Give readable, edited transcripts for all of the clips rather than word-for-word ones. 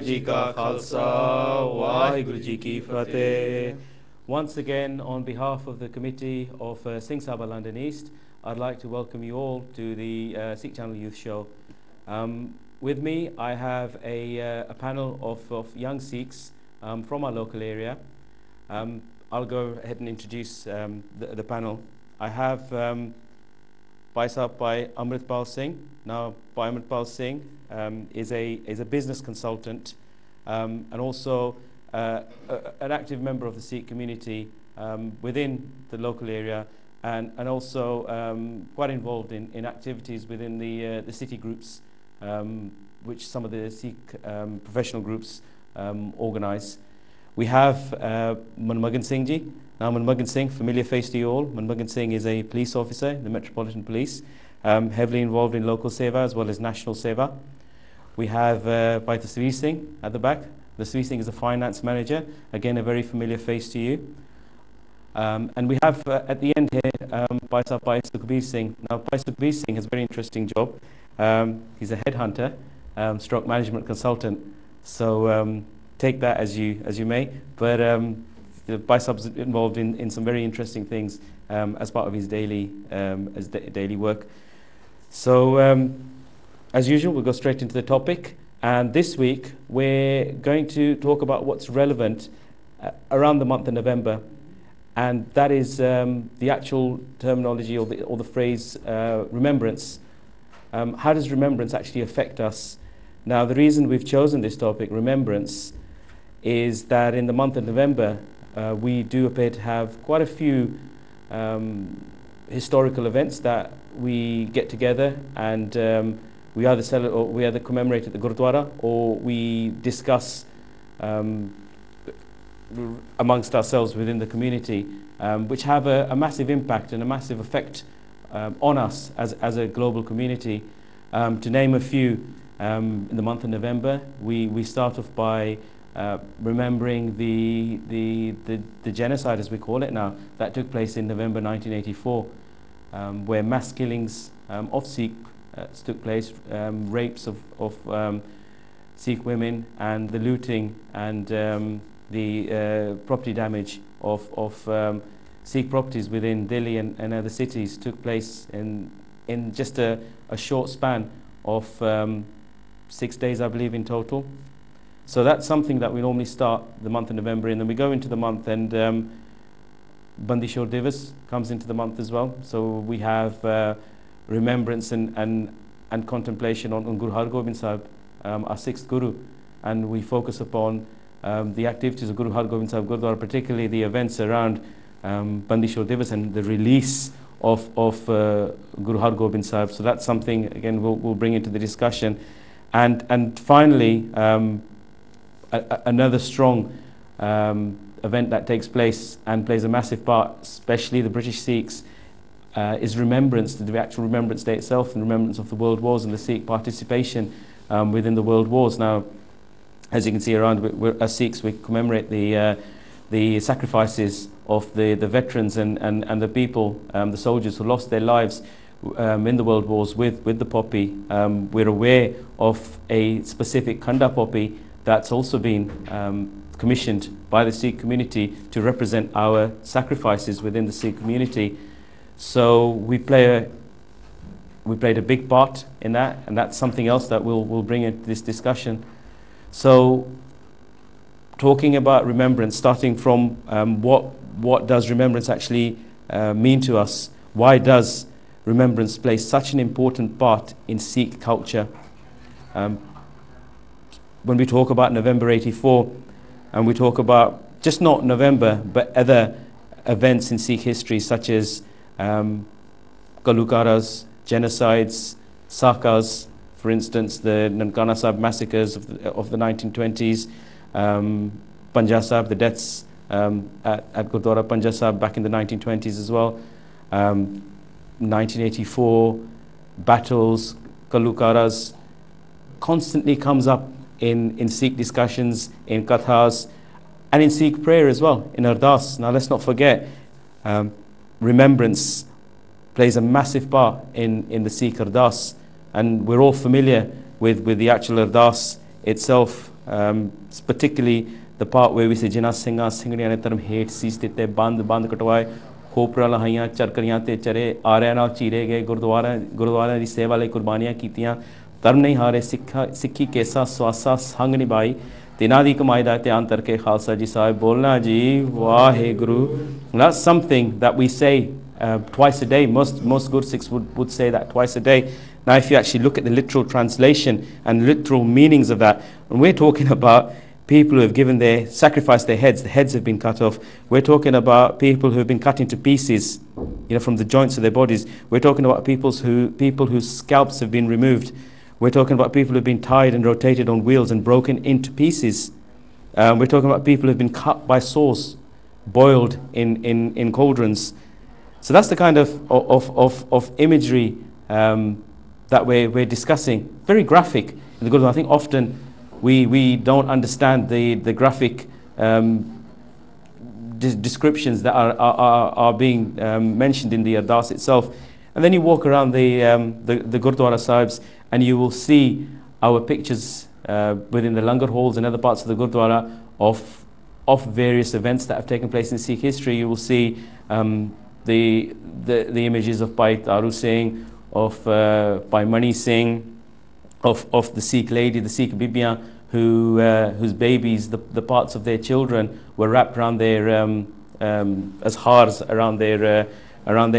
Ji Ka Khalsa, Waheguru Ji Ki Fateh. Once again, on behalf of the committee of Singh Sabha London East, I'd like to welcome you all to the Sikh Channel Youth Show. With me, I have a panel of young Sikhs from our local area. I'll go ahead and introduce the panel. I have by Amritpal Singh. Now, Bhai Amritpal Singh is a business consultant and also an active member of the Sikh community within the local area, and also quite involved in activities within the city groups, which some of the Sikh professional groups organise. We have Manmohan Singh ji. Now, Manmohan Singh, familiar face to you all. Manmohan Singh is a police officer in the Metropolitan Police, heavily involved in local seva as well as national seva. We have Bhai Tasveer Singh at the back. Tasveer Singh is a finance manager, again a very familiar face to you. And we have at the end here Bhai Sukhbir Singh. Now, Bhai Sukhbir Singh has a very interesting job. He's a headhunter, stroke management consultant. So take that as you may. But Bhai Sub's involved in some very interesting things as part of his daily work. So as usual, we'll go straight into the topic. And this week, we're going to talk about what's relevant around the month of November. And that is the actual terminology or the phrase remembrance. How does remembrance actually affect us? Now, the reason we've chosen this topic, remembrance, is that in the month of November, we do appear to have quite a few historical events that we get together and we either commemorate at the Gurdwara or we discuss amongst ourselves within the community, which have a massive impact and a massive effect on us as a global community. To name a few, in the month of November, we start off by remembering the genocide, as we call it now, that took place in November 1984, where mass killings of Sikh took place, rapes of Sikh women, and the looting and the property damage of Sikh properties within Delhi and other cities took place in just a short span of 6 days, I believe, in total. So that's something that we normally start the month of November in. Then we go into the month, and Bandi Divas comes into the month as well. So we have remembrance and contemplation on Guru Hargobind Sahib, our sixth Guru, and we focus upon the activities of Guru Hargobind Sahib Gurdwara, particularly the events around Bandi Divas and the release of Guru Hargobind Sahib. So that's something, again, we'll bring into the discussion. And finally, another strong event that takes place and plays a massive part, especially the British Sikhs, is Remembrance, the actual Remembrance Day itself, and Remembrance of the World Wars and the Sikh participation within the World Wars. Now, as you can see around, as Sikhs, we commemorate the sacrifices of the veterans and the people, the soldiers who lost their lives in the World Wars with the poppy. We're aware of a specific Khanda poppy that's also been commissioned by the Sikh community to represent our sacrifices within the Sikh community. So we played a big part in that, and that's something else that we'll bring into this discussion. So, talking about remembrance, starting from what does remembrance actually mean to us? Why does remembrance play such an important part in Sikh culture? When we talk about November 84, and we talk about just not November, but other events in Sikh history, such as Kalukaras, genocides, Sakas, for instance, the Nankana Sahib massacres of the 1920s, Panja Sahib, the deaths at Gurdwara Panja Sahib back in the 1920s as well, 1984, battles, Kalukaras, constantly comes up in Sikh discussions, in kathas, and in Sikh prayer as well, in Ardas. Now let's not forget, remembrance plays a massive part in the Sikh Ardas, and we're all familiar with the actual Ardas itself, particularly the part where we say Jina Singha Singhriya ne Dharm hate sees te band katwaye खोपरा लहाइयाँ चरकरियाँ ते चरे आर्या नाल चीरे गए गुरुद्वारा दी सेवा लई कुर्बानियां कीतियां धर्म नहीं हारे सिक्खी केसा स्वासा संग निभाई तिना दी कमाई दा ध्यान तरके खालसा जी साहिब बोलना जी Waheguru. That's something that we say twice a day. Most good Sikhs would say that twice a day. Now if you actually look at the literal translation and literal meanings of that, and we're talking about people who have given sacrificed their heads, the heads have been cut off. We're talking about people who have been cut into pieces, from the joints of their bodies. We're talking about people whose scalps have been removed. We're talking about people who have been tied and rotated on wheels and broken into pieces. We're talking about people who have been cut by saws, boiled in cauldrons. So that's the kind of imagery that we're discussing. Very graphic in the Gurdwara. I think often we don't understand the graphic descriptions that are being mentioned in the Ardas itself. And then you walk around the Gurdwara Sahibs and you will see our pictures within the langar halls and other parts of the Gurdwara of various events that have taken place in Sikh history. You will see the images of Bhai Taru Singh, of Bhai Mani Singh, of the Sikh lady, the Sikh Bibiyan, whose babies, the parts of their children were wrapped around their as hars around their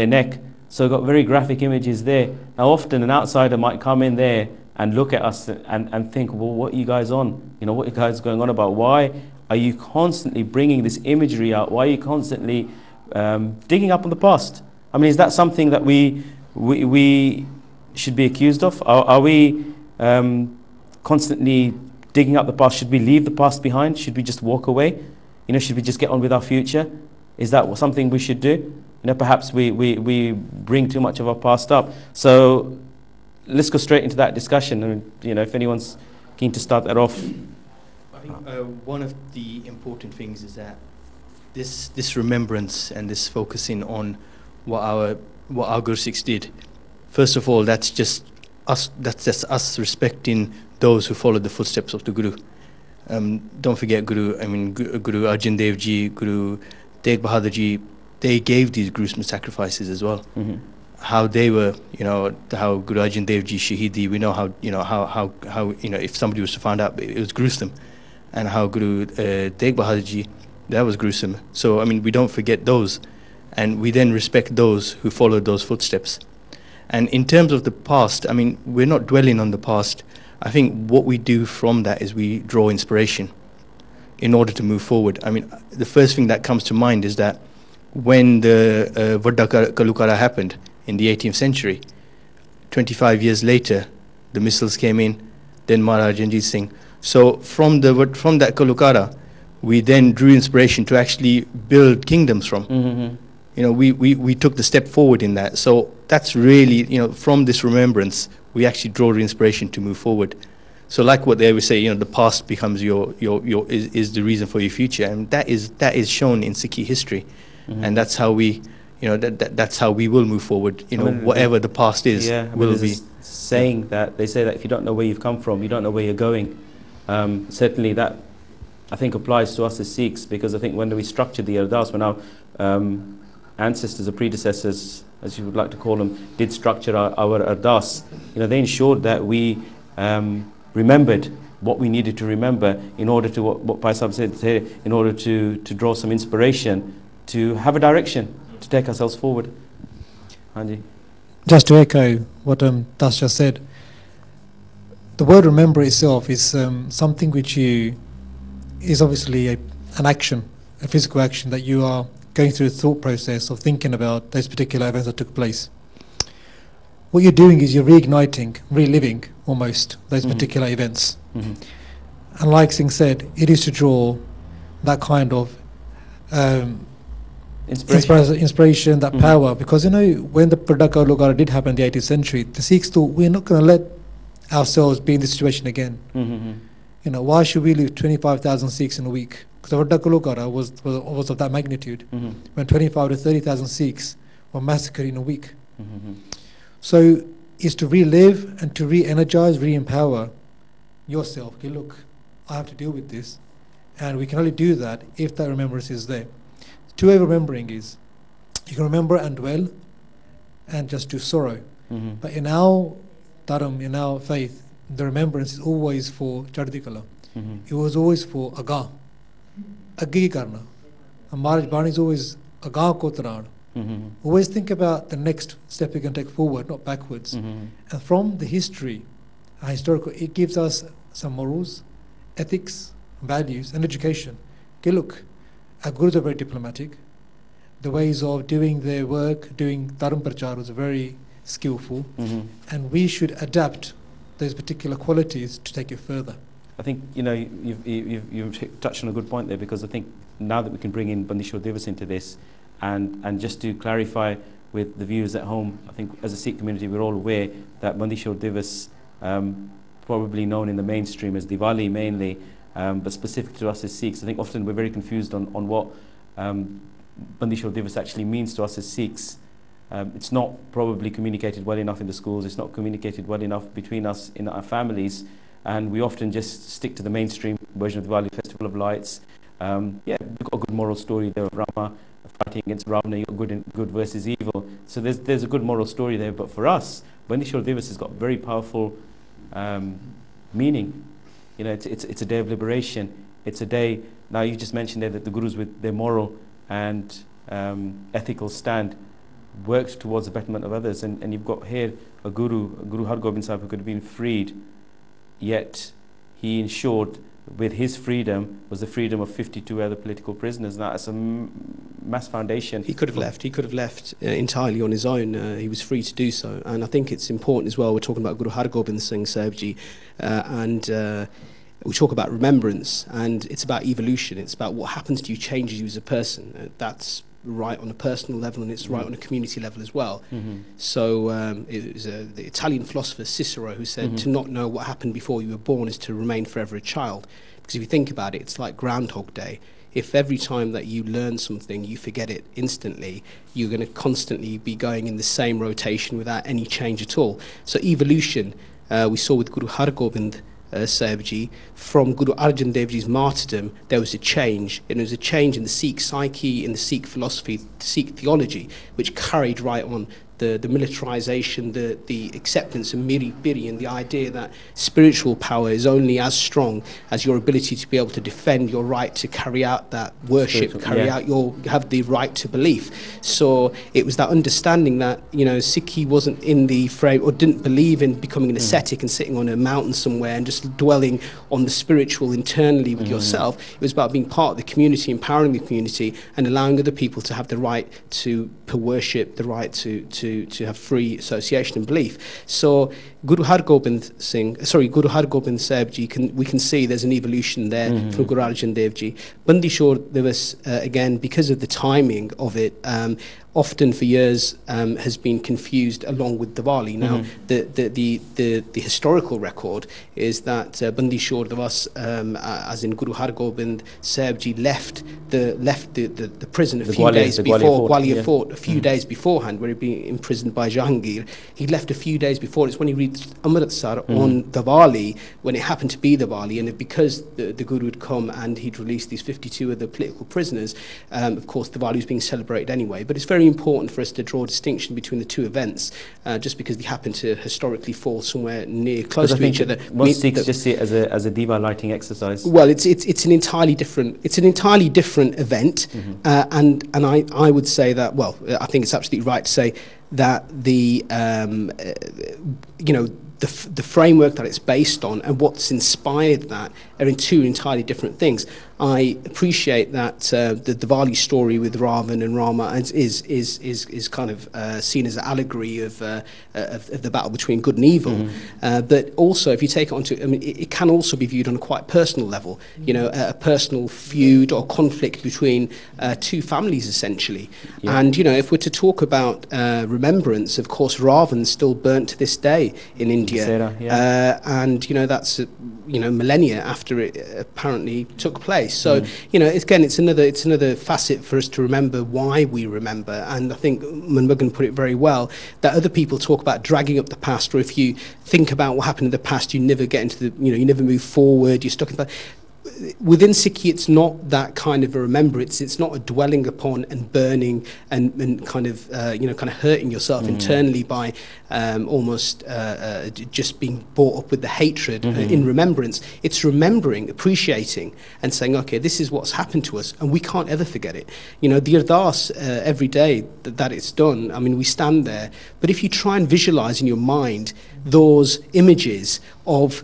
neck. So we've got very graphic images there. Now often an outsider might come in there and look at us and think, well, what are you guys on? What are you guys going on about? Why are you constantly bringing this imagery out? Why are you constantly digging up on the past? I mean, is that something that we should be accused of? Are we constantly digging up the past? Should we leave the past behind? Should we just walk away? Should we just get on with our future? Is that something we should do? Perhaps we bring too much of our past up. So let's go straight into that discussion. And if anyone's keen to start that off. I think one of the important things is that this remembrance and this focusing on what our Guru Sikhs did. First of all, that's just us respecting those who followed the footsteps of the Guru. Don't forget Guru Arjan Dev Ji, Guru Tegh Bahadur Ji, they gave these gruesome sacrifices as well. Mm-hmm. How they were, how Guru Arjan Dev Ji Shahidi, we know how if somebody was to find out, it was gruesome. And how Guru Tegh Bahadur Ji, that was gruesome. So, we don't forget those. And we then respect those who followed those footsteps. And in terms of the past, we're not dwelling on the past. I think what we do from that is we draw inspiration in order to move forward. The first thing that comes to mind is that when the Vadda Kalukara happened in the 18th century, 25 years later, the missiles came in, then Maharaj Ranjit Singh. So from that Kalukara, we then drew inspiration to actually build kingdoms from. Mm-hmm. We took the step forward in that. So that's really, from this remembrance, we actually draw the inspiration to move forward. So like what they always say, the past becomes is the reason for your future, and that is shown in Sikh history. Mm-hmm. And that's how we, that's how we will move forward. Whatever the past is, will be. Saying that they say that if you don't know where you've come from, you don't know where you're going. Certainly that I think applies to us as Sikhs, because I think when we structured the Ardas, when our ancestors or predecessors, as you would like to call them, did structure our Ardas, they ensured that we remembered what we needed to remember in order to, what Bhai Sahib said here, in order to draw some inspiration, to have a direction, to take ourselves forward. Hanji. Just to echo what Das just said, the word remember itself is something which is obviously an action, a physical action that you are going through the thought process of thinking about those particular events that took place. What you're doing is you're reigniting, reliving almost those mm-hmm. particular events. Mm-hmm. And like Singh said, it is to draw that kind of inspiration, that mm-hmm. power. Because when the Pradaka Lugara did happen in the 18th century, the Sikhs thought, we're not going to let ourselves be in this situation again. Mm-hmm. Why should we lose 25,000 Sikhs in a week? Because the Pradaka Lugara was of that magnitude, mm-hmm. when 25 to 30,000 Sikhs were massacred in a week. Mm-hmm. So it's to relive and to re-energize, re-empower yourself. Okay, look, I have to deal with this. And we can only do that if that remembrance is there. Two way of remembering is, you can remember and dwell and just do sorrow. But in our dharam, in our faith, the remembrance is always for Chardhi Kala. It was always for Agah. Aggi karna. And Maharaj Bani is always Agah ko taran. Always think about the next step you can take forward, not backwards. And from the history, historical, it gives us some morals, ethics, values, and education. Okay, look, our gurus are very diplomatic. The ways of doing their work, doing dharam prachar was very skillful, and we should adapt those particular qualities to take it further. I think you've touched on a good point there, because I think now that we can bring in Bandi Chhor Divas into this, and just to clarify with the viewers at home, I think as a Sikh community we're all aware that Bandi Chhor Divas, probably known in the mainstream as Diwali mainly, but specific to us as Sikhs, I think often we're very confused on what Bandi Chhor Divas actually means to us as Sikhs. It's not probably communicated well enough in the schools, it's not communicated well enough between us in our families, and we often just stick to the mainstream version of Diwali, Festival of Lights. Yeah, we've got a good moral story there of Rama fighting against Ravana, you've got good versus evil. So there's a good moral story there, but for us, Bandi Chhor Divas has got very powerful meaning. You know, it's a day of liberation. It's a day, now you just mentioned there that the Gurus with their moral and ethical stand worked towards the betterment of others, and you've got here a Guru Hargobind Sahib, who could have been freed, yet he ensured with his freedom was the freedom of 52 other political prisoners. Now that's a mass foundation. He could have left. He could have left entirely on his own. He was free to do so, and I think it's important as well. We're talking about Guru Hargobind Singh Sahibji, and we talk about remembrance, and it's about evolution. It's about what happens to you changes you as a person. That's right on a personal level, and it's right on a community level as well. So it was the Italian philosopher Cicero who said to not know what happened before you were born is to remain forever a child. Because if you think about it, it's like Groundhog Day. If every time that you learn something you forget it instantly, you're going to constantly be going in the same rotation without any change at all. So evolution, we saw with Guru Hargobind Sahibji, from Guru Arjan Dev Ji's martyrdom, there was a change, and it was a change in the Sikh psyche, in the Sikh philosophy, the Sikh theology, which carried right on the militarization, the acceptance of Miri Biri, and the idea that spiritual power is only as strong as your ability to be able to defend your right to carry out that worship, have the right to belief. So it was that understanding that, you know, Sikhi wasn't in the frame, or didn't believe in becoming an ascetic and sitting on a mountain somewhere and just dwelling on the spiritual internally with yourself. It was about being part of the community, empowering the community, and allowing other people to have the right to worship, the right to have free association and belief. So Guru Hargobind Sahibji, we can see there's an evolution there from Guru Arjan Dev Ji. Bandi Chhor Divas, again, because of the timing of it, often for years has been confused along with Diwali. Now, the historical record is that Bandi Chhor Divas, as in Guru Hargobind Sahibji, left the prison a few days before Gwalior Fort, a few days beforehand, where he'd been imprisoned by Jahangir. He left a few days before. It's when he reached Amritsar on Diwali, when it happened to be Diwali, and because the Guru had come and he'd released these 52 other political prisoners, of course Diwali was being celebrated anyway. But it's very important for us to draw a distinction between the two events, just because they happen to historically fall somewhere close to each other. Most Sikhs just see it as a diva lighting exercise. Well, it's an entirely different event, and I would say that, well, I think it's absolutely right to say that the framework that it's based on and what's inspired that are in two entirely different things. I appreciate that the Diwali story with Ravan and Rama is kind of seen as an allegory of the battle between good and evil. But also, if you take it onto, I mean, it can also be viewed on a quite personal level. You know, a personal feud or conflict between two families, essentially. And you know, if we're to talk about remembrance, of course, Ravan's still burnt to this day in India, and you know that's millennia after it apparently took place. So you know, again, it's another facet for us to remember why we remember. And I think Manmohan put it very well, that other people talk about dragging up the past, or if you think about what happened in the past, you never get into the, you never move forward, you're stuck in the past. within Sikhi, it's not that kind of a remembrance. It's not a dwelling upon and burning and kind of hurting yourself internally by almost just being brought up with the hatred in remembrance. It's remembering, appreciating, and saying, okay, this is what's happened to us, and we can't ever forget it. You know, the ardas every day that it's done. I mean, we stand there, but if you try and visualize in your mind those images of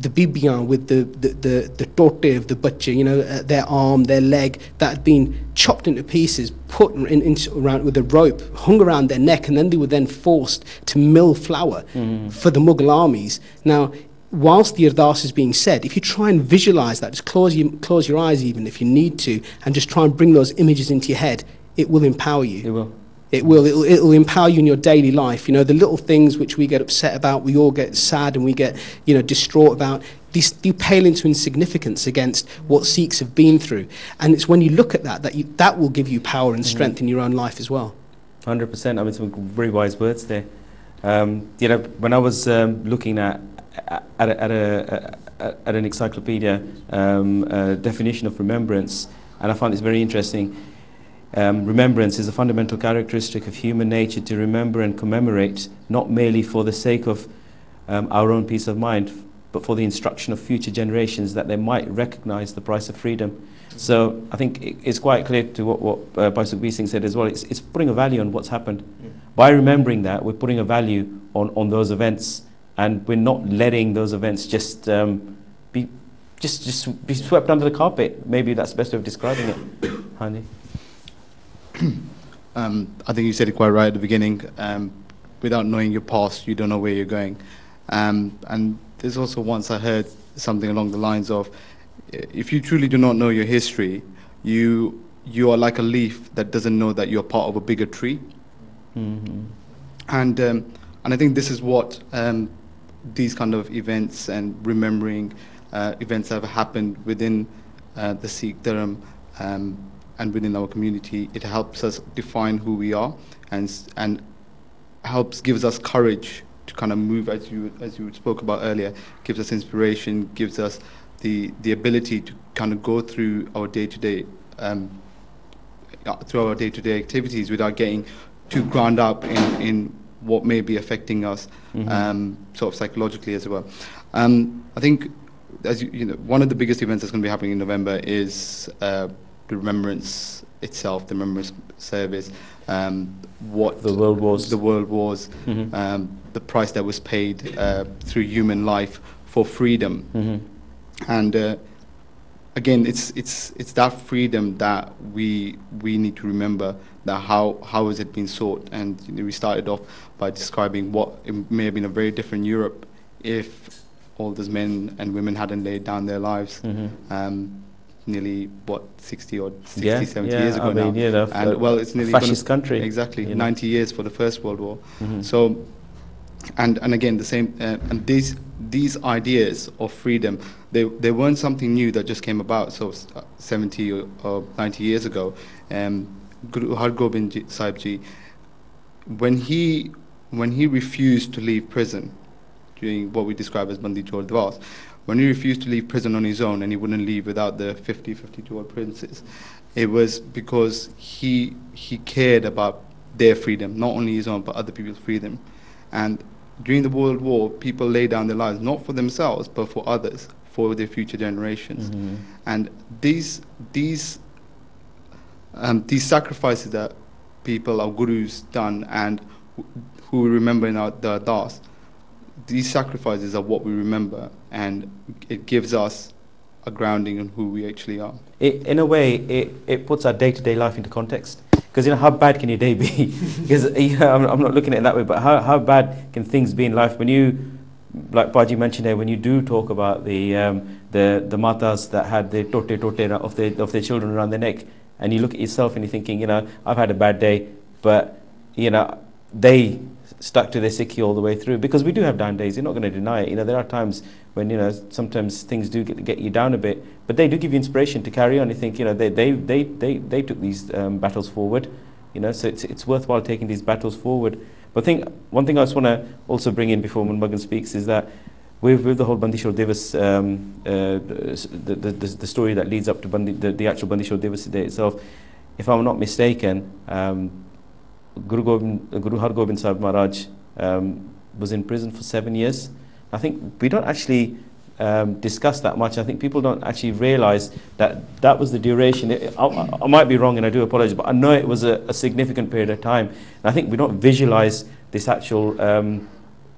the bibiyan with the tote of the butcher, you know, their arm, their leg, that had been chopped into pieces, put around with a rope, hung around their neck, and then they were then forced to mill flour for the Mughal armies. Now, whilst the ardas is being said, if you try and visualize that, just close your eyes even if you need to, and just try and bring those images into your head, it will empower you. It will. It'll empower you in your daily life. You know, the little things which we get upset about, we all get sad and we get, you know, distraught about, these do pale into insignificance against what Sikhs have been through. And it's when you look at that will give you power and strength in your own life as well. 100%. I mean, some very wise words there. You know, when I was looking at an encyclopedia definition of remembrance, and I found this very interesting. Remembrance is a fundamental characteristic of human nature to remember and commemorate, not merely for the sake of our own peace of mind, but for the instruction of future generations that they might recognize the price of freedom. So I think it's quite clear to what Bhai Sukhbir Singh said as well. It's putting a value on what's happened. By remembering that, we're putting a value on those events, and we're not letting those events just be swept under the carpet. Maybe that's the best way of describing it. Hani? I think you said it quite right at the beginning. Without knowing your past, you don't know where you're going. And there's also once I heard something along the lines of, if you truly do not know your history, you are like a leaf that doesn't know that you're part of a bigger tree. And I think this is what these kind of events and remembering events that have happened within the Sikh Dharam and within our community. It helps us define who we are, and gives us courage to kind of move, as you spoke about earlier, gives us inspiration, gives us the ability to kind of go through our day-to-day activities without getting too ground up in what may be affecting us sort of psychologically as well. I think, as you know, one of the biggest events that's going to be happening in November is the Remembrance itself, the Remembrance service, what the world wars, the price that was paid through human life for freedom, and again, it's that freedom that we need to remember. That how has it been sought? And you know, we started off by describing what it may have been a very different Europe if all those men and women hadn't laid down their lives. Nearly 60 or 60, 70 years ago now. You know, and well, it's nearly fascist country. Exactly, 90 years for the First World War. So, and again, the same. And these ideas of freedom, they weren't something new that just came about. So 70 or 90 years ago, Guru Hargobind Sahib Ji, when he refused to leave prison during what we describe as Bandi Gurdwara, when he refused to leave prison on his own and he wouldn't leave without the 52 odd princes, it was because he cared about their freedom, not only his own but other people's freedom. And during the World War, people laid down their lives not for themselves but for others, for their future generations. And these sacrifices that people, our gurus, done, and who we remember in the ardas, these sacrifices are what we remember, and it gives us a grounding in who we actually are. In a way, it puts our day-to-day life into context. Because, you know, how bad can your day be? Because, you know, I'm not looking at it that way, but how bad can things be in life when you, like Baji mentioned there, when you do talk about the matas that had the tote of their children around their neck, and you look at yourself and you're thinking, you know, I've had a bad day, but, you know, they stuck to their Sikhi all the way through, because we do have down days. You're not going to deny it. You know, there are times when, you know, sometimes things do get you down a bit, but they do give you inspiration to carry on. You think, you know, they took these battles forward, you know, so it's worthwhile taking these battles forward. But I think one thing I just want to also bring in before Munmagan speaks is that with the whole Bandi Chhor Divas, the story that leads up to the actual Bandi Chhor Divas day itself, if I'm not mistaken, Guru Hargobind Sahib Maharaj was in prison for 7 years. I think we don't actually discuss that much. I think people don't actually realize that that was the duration. I might be wrong and I do apologize, but I know it was a significant period of time. And I think we don't visualize this actual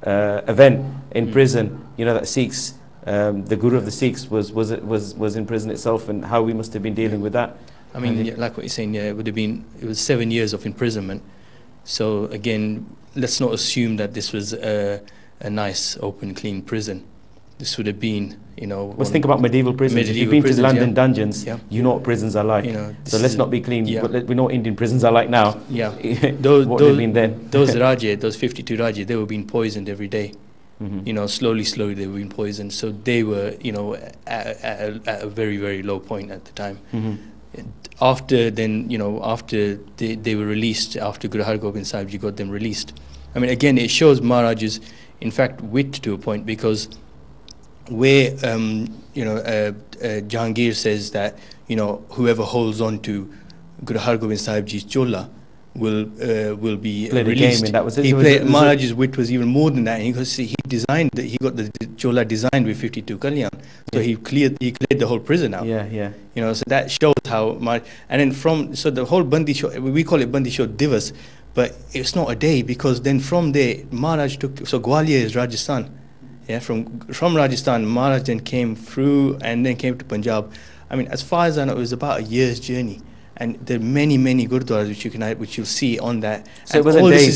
event in prison, you know, that Sikhs, the Guru of the Sikhs was in prison itself, and how we must have been dealing with that. I mean, like what you're saying, yeah, it was 7 years of imprisonment. So again, let's not assume that this was a nice, open, clean prison. This would have been, you know... Let's think about medieval prisons. If you've been to London dungeons, you know what prisons are like. You know, so let's not be clean. We know what Indian prisons are like now. Yeah. What they've been then. Those Rajah, those 52 Rajah, they were being poisoned every day. You know, slowly they were being poisoned. So they were, you know, at a very, very low point at the time. After then, you know, after they were released, after Guru Hargobind Sahib Ji got them released. I mean, again, it shows Maharaj's, in fact, wit to a point, because where, you know, Jahangir says that, you know, whoever holds on to Guru Hargobind Sahib Ji's chola will be played released. A game, and that was it. Maharaj's wit was even more than that. He got the chola designed with 52 kalyan, so he cleared the whole prison out. Yeah. You know, so that shows how much. And then so the whole Bandi Chhor, we call it Bandi Chhor Divas, but it's not a day, because then from there Maharaj took, so Gwalior is Rajasthan. Yeah, from Rajasthan, Maharaj then came through and then came to Punjab. I mean, as far as I know, it was about a year's journey. And there are many, many Gurdwaras which you'll see on that. So it was a day.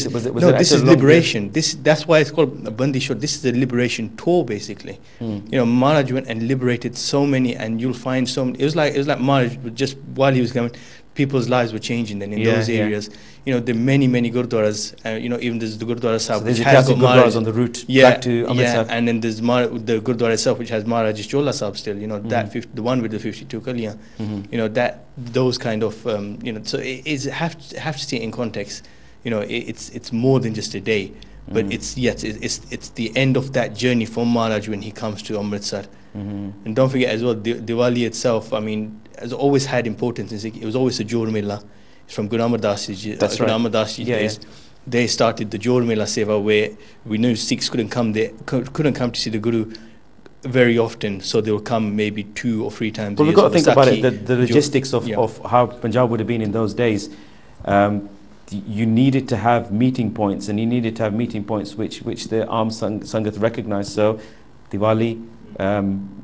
This is liberation. That's why it's called a Bandi Chhor. This is a liberation tour, basically. You know, Maharaj went and liberated so many, and you'll find so many. It was like Maharaj, just while he was coming, people's lives were changing then in those areas. You know, there are many, many Gurdwaras. You know, even there's the Gurdwara Sahib, which has got Gurdwaras on the route back to Amritsar. And then there's the Gurdwara itself, which has Maharaj's Chola Sahib still. You know, the one with the 52 kalyan. You know, those kind of you know. So it have to see it in context. You know, it's more than just a day, but it's the end of that journey for Maharaj when he comes to Amritsar. And don't forget as well, Diwali itself, I mean, has always had importance in Sikh. It was always a Jhor Mela. It's from Guru Amar Das Ji. That's right. Guru Amar Das Ji's days. They started the Jhor Mela Seva, where we knew Sikhs couldn't come to see the Guru very often, so they will come maybe 2 or 3 times. But we've got to think about it, the logistics of how Punjab would have been in those days. You needed to have meeting points, and you needed to have meeting points which the Aam Sangat recognised. So Diwali,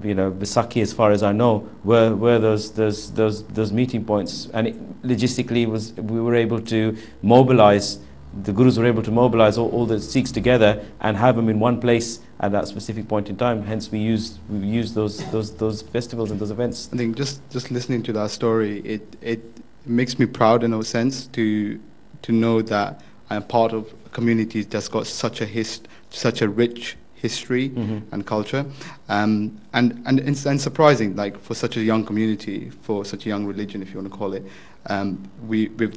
you know, Vaisakhi, as far as I know, were those meeting points, and logistically we were able to mobilize. The Gurus were able to mobilize all the Sikhs together and have them in one place at that specific point in time. Hence, we use those festivals and those events. I think just listening to that story, it makes me proud in a sense to know that I'm part of a community that's got such a rich history and culture, and it's surprising, like, for such a young community, for such a young religion, if you want to call it, we've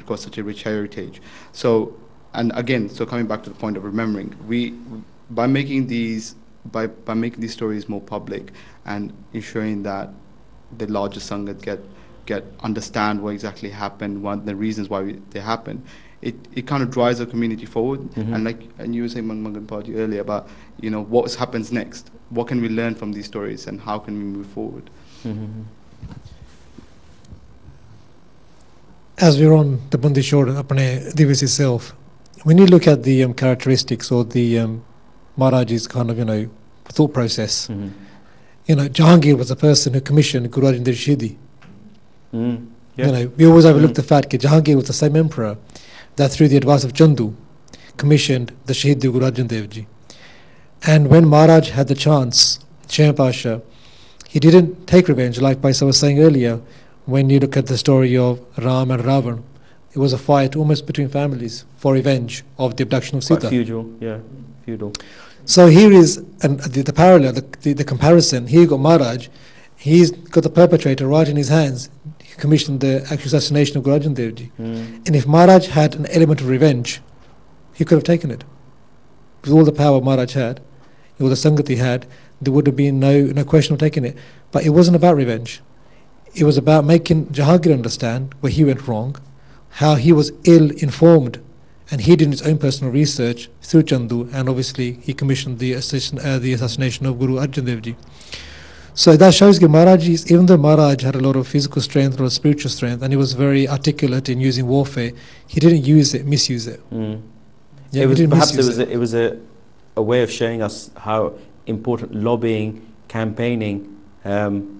got such a rich heritage. So, and again, so coming back to the point of remembering, by making these stories more public and ensuring that the larger Sangat get understand what exactly happened, what the reasons why they happened, it kind of drives the community forward. And you were saying, Mangan Party, earlier about, you know, what happens next, what can we learn from these stories, and how can we move forward. As we're on the Bandi Chhor Apne Divas itself, when you look at the characteristics or the Maharaj's kind of, you know, thought process, you know, Jahangir was the person who commissioned Guru Arjan Dev Shahidi. You know, we always overlook the fact that Jahangir was the same emperor that, through the advice of Chandu, commissioned the Shahid Guru Arjan Dev Ji. And when Maharaj had the chance, Shahm Pasha, he didn't take revenge, like Paisa was saying earlier. When you look at the story of Ram and Ravan, it was a fight almost between families for revenge of the abduction of Sita. Quite feudal. So here is the parallel, the comparison. Here you got Maharaj, he's got the perpetrator right in his hands. He commissioned the actual assassination of Guru Arjan Dev Ji. And if Maharaj had an element of revenge, he could have taken it. With all the power Maharaj had, or the Sangat he had, there would have been no question of taking it. But it wasn't about revenge. It was about making Jahangir understand where he went wrong, how he was ill-informed, and he did his own personal research through Chandu, and obviously he commissioned the assassination of Guru Arjan Dev Ji. So that shows that Maharaj, even though Maharaj had a lot of physical strength, a lot of spiritual strength, and he was very articulate in using warfare, he didn't misuse it. Yeah, it was perhaps it was a way of showing us how important lobbying, campaigning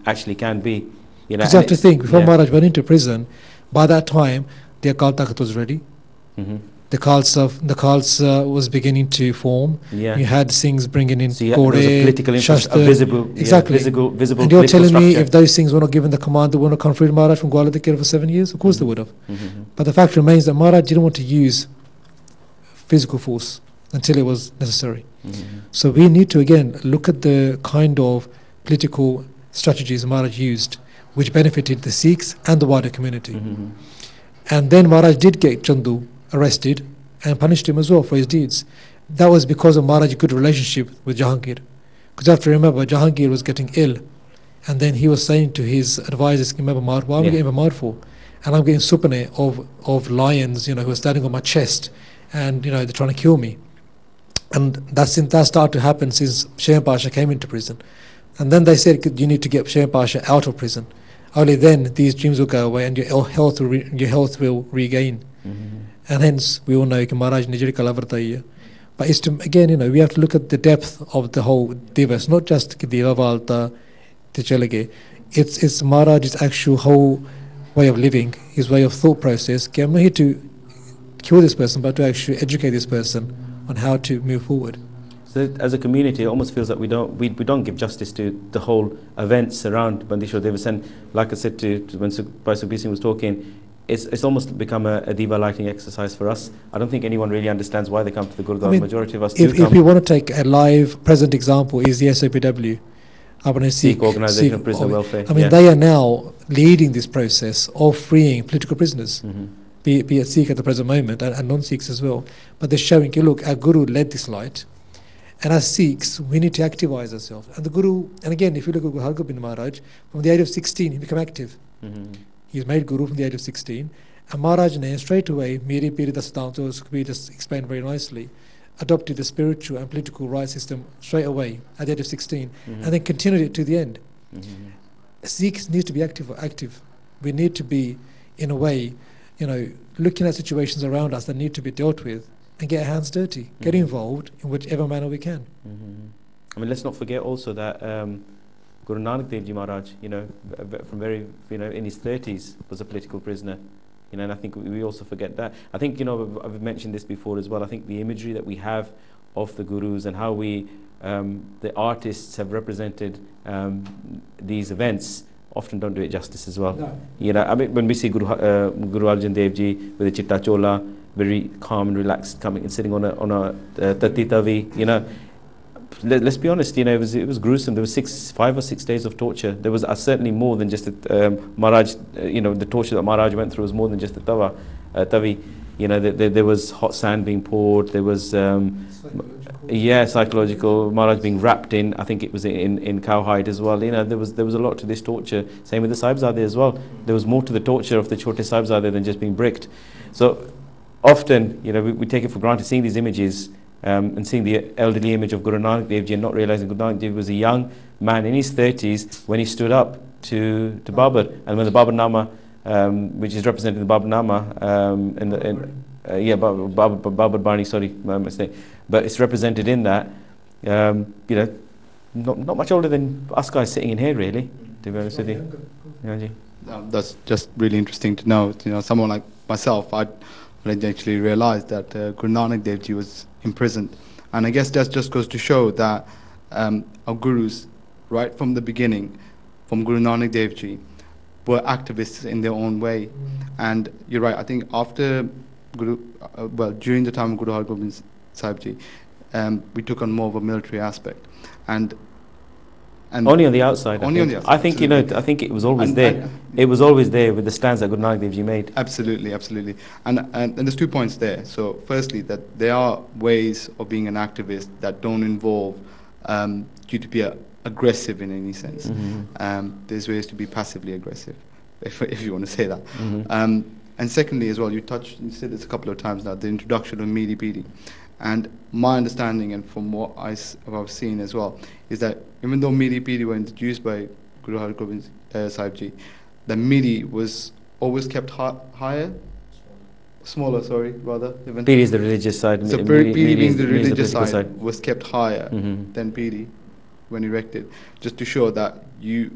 actually can be. You know, because you have to think, before Maharaj went into prison, by that time the Akal Takht was ready. The Khalsa was beginning to form. Yeah. You had Singhs bringing in Kore, political Shastra, visible, exactly. visible. And you're telling me if those things were not given the command, they would not come free Maharaj from Gwalior for 7 years? Of course they would have. But the fact remains that Maharaj didn't want to use physical force until it was necessary. So we need to again look at the kind of political strategies Maharaj used, which benefited the Sikhs and the wider community. And then Maharaj did get Chandu arrested and punished him as well for his deeds. That was because of Maharaj's good relationship with Jahangir. Because you have to remember, Jahangir was getting ill, and then he was saying to his advisors, remember, what am I getting marred for? And I'm getting supane of lions, who are standing on my chest, and they're trying to kill me. And that started to happen since Sheikh Pasha came into prison. And then they said, you need to get Sheikh Pasha out of prison. Only then these dreams will go away and your health will regain. And hence we all know that Maharaj Nijri Kalavartaiya. But it's to, again, we have to look at the depth of the whole divas, not just Diva Valta, Tichelege. It's Maharaj's actual whole way of living, his way of thought process. I'm not here to kill this person, but to actually educate this person on how to move forward. So as a community, it almost feels like we don't give justice to the whole events around Bandi Chhor Divas. And like I said when Sukhbir Singh was talking, it's almost become a diva lighting exercise for us. I don't think anyone really understands why they come to the Gurdwara. The majority of us do come. If we want to take a live present example, is the SOPW, Sikh Organisation of Prisoner Welfare. They are now leading this process of freeing political prisoners, be it Sikh at the present moment and non-Sikhs as well. But they're showing, look, our Guru led this light, and as Sikhs, we need to activize ourselves. And the Guru, and again, if you look at Hargobind Maharaj, from the age of 16, he became active. He's made Guru from the age of 16. And Maharaj ne straight away, Miri Piri Dastan, so Sukhbir just explained very nicely, adopted the spiritual and political right system straight away at the age of 16, and then continued it to the end. Sikhs need to be active. We need to be, in a way, looking at situations around us that need to be dealt with and get our hands dirty, get involved in whichever manner we can. Let's not forget also that Guru Nanak Dev Ji Maharaj, from very, in his 30s, was a political prisoner. And I think we also forget that. I think, I've mentioned this before as well. I think the imagery that we have of the Gurus and how the artists have represented these events often don't do it justice as well. No. When we see Guru Arjan Dev Ji with a chitta chola, very calm and relaxed, coming and sitting on a tati tavi, let's be honest, it was gruesome. There was 5 or 6 days of torture. There was certainly more than just Maharaj. The torture that Maharaj went through was more than just the tavi. There was hot sand being poured. There was psychological. Maharaj being wrapped in. I think it was in cowhide as well. There was a lot to this torture. Same with the Sahibzade as well. There was more to the torture of the Chote Sahibzade than just being bricked. So often, we take it for granted seeing these images. And seeing the elderly image of Guru Nanak Dev Ji and not realizing Guru Nanak Dev Ji was a young man in his 30s when he stood up to Babur, and when the Babur Nama, which is represented in the Babur Nama, Babur Bani, sorry, my mistake, but it's represented in that, not much older than us guys sitting in here, really, to be honest with you. That's just really interesting to know. Someone like myself, I didn't actually realize that Guru Nanak Dev Ji was imprisoned. And I guess that just goes to show that our Gurus, right from the beginning, from Guru Nanak Dev Ji, were activists in their own way. And you're right, I think after during the time of Guru Hargobind Sahib Ji, we took on more of a military aspect. And only on the outside. Only on the outside. I think I think it was always there. It was always there with the stands that Guru Nanak Dev Ji made. Absolutely. And there's 2 points there. So firstly, that there are ways of being an activist that don't involve you to be aggressive in any sense. There's ways to be passively aggressive, if you want to say that. And secondly, as well, you said this a couple of times now, the introduction of Meedi Pidi. And my understanding, and from what I've seen as well, is that even though Meedi Pidi were introduced by Guru Hargobind Sahib Ji, the Meedi was always kept smaller, rather. Pidi is the religious side. So Pidi being the religious side was kept higher than Pidi when erected, just to show that you